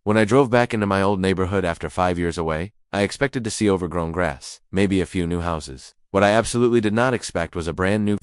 When I drove back into my old neighborhood after 5 years away, I expected to see overgrown grass, maybe a few new houses. What I absolutely did not expect was a brand new,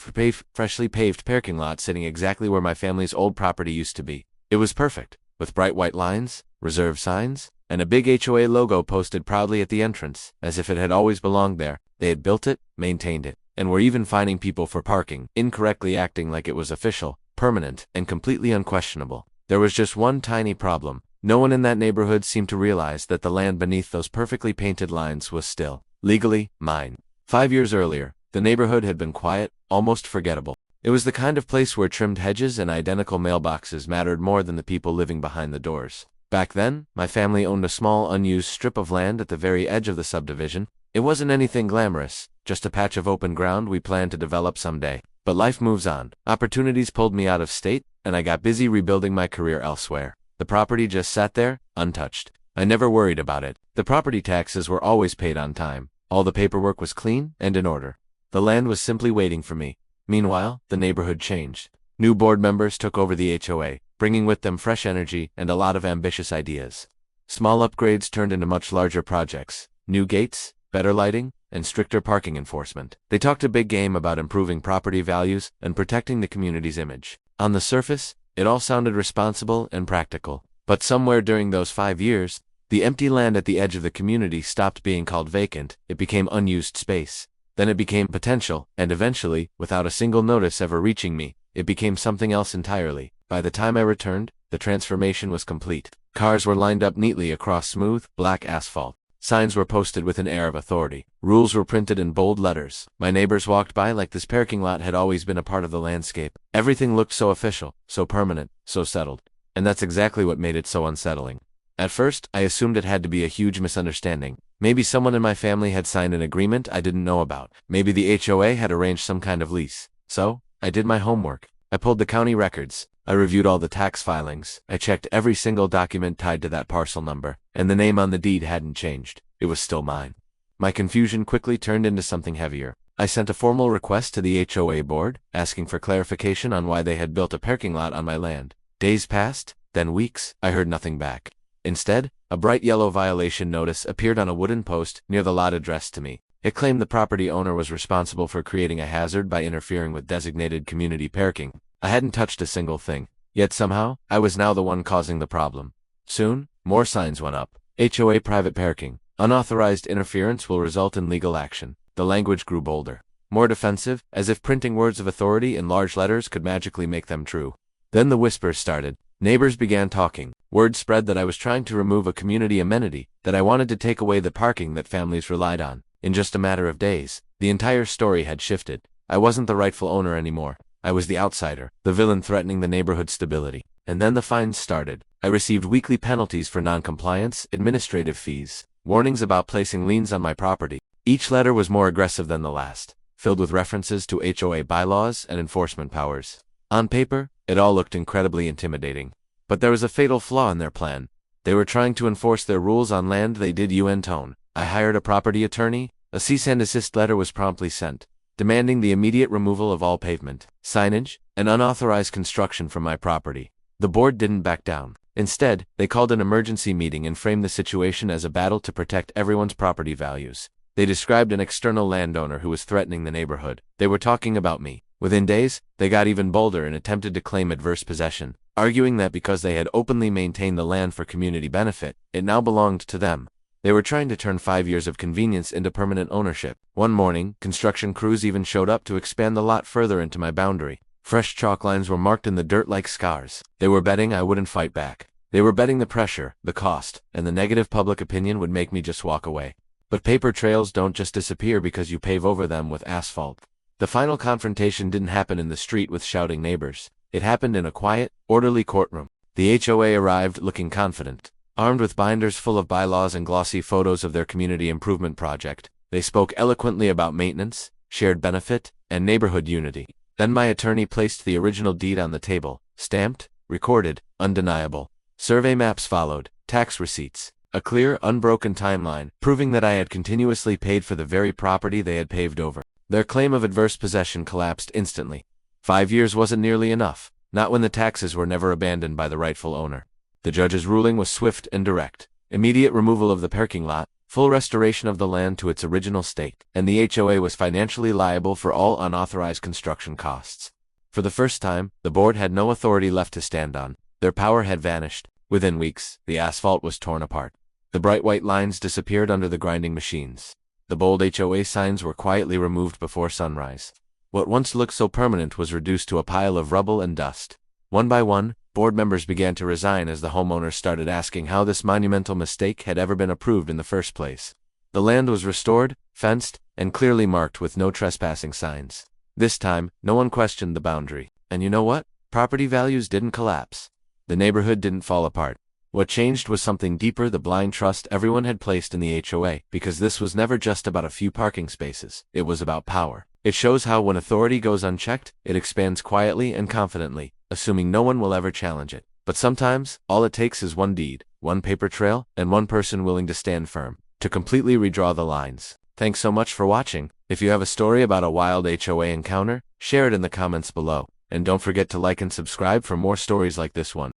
freshly paved parking lot sitting exactly where my family's old property used to be. It was perfect, with bright white lines, reserve signs, and a big HOA logo posted proudly at the entrance, as if it had always belonged there. They had built it, maintained it, and were even fining people for parking, incorrectly acting like it was official, permanent, and completely unquestionable. There was just one tiny problem. No one in that neighborhood seemed to realize that the land beneath those perfectly painted lines was still, legally, mine. 5 years earlier, the neighborhood had been quiet, almost forgettable. It was the kind of place where trimmed hedges and identical mailboxes mattered more than the people living behind the doors. Back then, my family owned a small unused strip of land at the very edge of the subdivision. It wasn't anything glamorous, just a patch of open ground we planned to develop someday. But life moves on. Opportunities pulled me out of state, and I got busy rebuilding my career elsewhere. The property just sat there, untouched. I never worried about it. The property taxes were always paid on time. All the paperwork was clean and in order. The land was simply waiting for me. Meanwhile, the neighborhood changed. New board members took over the HOA, bringing with them fresh energy and a lot of ambitious ideas. Small upgrades turned into much larger projects. New gates, better lighting, and stricter parking enforcement. They talked a big game about improving property values and protecting the community's image. On the surface, it all sounded responsible and practical. But somewhere during those 5 years, the empty land at the edge of the community stopped being called vacant. It became unused space. Then it became potential, and eventually, without a single notice ever reaching me, it became something else entirely. By the time I returned, the transformation was complete. Cars were lined up neatly across smooth, black asphalt. Signs were posted with an air of authority. Rules were printed in bold letters. My neighbors walked by like this parking lot had always been a part of the landscape. Everything looked so official, so permanent, so settled. And that's exactly what made it so unsettling. At first, I assumed it had to be a huge misunderstanding. Maybe someone in my family had signed an agreement I didn't know about. Maybe the HOA had arranged some kind of lease. So, I did my homework. I pulled the county records. I reviewed all the tax filings. I checked every single document tied to that parcel number, and the name on the deed hadn't changed. It was still mine. My confusion quickly turned into something heavier. I sent a formal request to the HOA board, asking for clarification on why they had built a parking lot on my land. Days passed, then weeks. I heard nothing back. Instead, a bright yellow violation notice appeared on a wooden post near the lot addressed to me. It claimed the property owner was responsible for creating a hazard by interfering with designated community parking. I hadn't touched a single thing. Yet somehow, I was now the one causing the problem. Soon, more signs went up. HOA private parking. Unauthorized interference will result in legal action. The language grew bolder, more defensive, as if printing words of authority in large letters could magically make them true. Then the whispers started. Neighbors began talking. Word spread that I was trying to remove a community amenity, that I wanted to take away the parking that families relied on. In just a matter of days, the entire story had shifted. I wasn't the rightful owner anymore. I was the outsider, the villain threatening the neighborhood's stability. And then the fines started. I received weekly penalties for non-compliance, administrative fees, warnings about placing liens on my property. Each letter was more aggressive than the last, filled with references to HOA bylaws and enforcement powers. On paper, it all looked incredibly intimidating. But there was a fatal flaw in their plan. They were trying to enforce their rules on land they did UN-tone. I hired a property attorney. A cease and desist letter was promptly sent, demanding the immediate removal of all pavement, signage, and unauthorized construction from my property. The board didn't back down. Instead, they called an emergency meeting and framed the situation as a battle to protect everyone's property values. They described an external landowner who was threatening the neighborhood. They were talking about me. Within days, they got even bolder and attempted to claim adverse possession, arguing that because they had openly maintained the land for community benefit, it now belonged to them. They were trying to turn 5 years of convenience into permanent ownership. One morning, construction crews even showed up to expand the lot further into my boundary. Fresh chalk lines were marked in the dirt like scars. They were betting I wouldn't fight back. They were betting the pressure, the cost, and the negative public opinion would make me just walk away. But paper trails don't just disappear because you pave over them with asphalt. The final confrontation didn't happen in the street with shouting neighbors. It happened in a quiet, orderly courtroom. The HOA arrived looking confident. Armed with binders full of bylaws and glossy photos of their community improvement project, they spoke eloquently about maintenance, shared benefit, and neighborhood unity. Then my attorney placed the original deed on the table, stamped, recorded, undeniable. Survey maps followed, tax receipts, a clear, unbroken timeline, proving that I had continuously paid for the very property they had paved over. Their claim of adverse possession collapsed instantly. 5 years wasn't nearly enough, not when the taxes were never abandoned by the rightful owner. The judge's ruling was swift and direct. Immediate removal of the parking lot, full restoration of the land to its original state, and the HOA was financially liable for all unauthorized construction costs. For the first time, the board had no authority left to stand on. Their power had vanished. Within weeks, the asphalt was torn apart. The bright white lines disappeared under the grinding machines. The bold HOA signs were quietly removed before sunrise. What once looked so permanent was reduced to a pile of rubble and dust. One by one, board members began to resign as the homeowners started asking how this monumental mistake had ever been approved in the first place. The land was restored, fenced, and clearly marked with no trespassing signs. This time, no one questioned the boundary. And you know what? Property values didn't collapse. The neighborhood didn't fall apart. What changed was something deeper: the blind trust everyone had placed in the HOA, because this was never just about a few parking spaces. It was about power. It shows how when authority goes unchecked, it expands quietly and confidently, assuming no one will ever challenge it. But sometimes, all it takes is one deed, one paper trail, and one person willing to stand firm, to completely redraw the lines. Thanks so much for watching. If you have a story about a wild HOA encounter, share it in the comments below. And don't forget to like and subscribe for more stories like this one.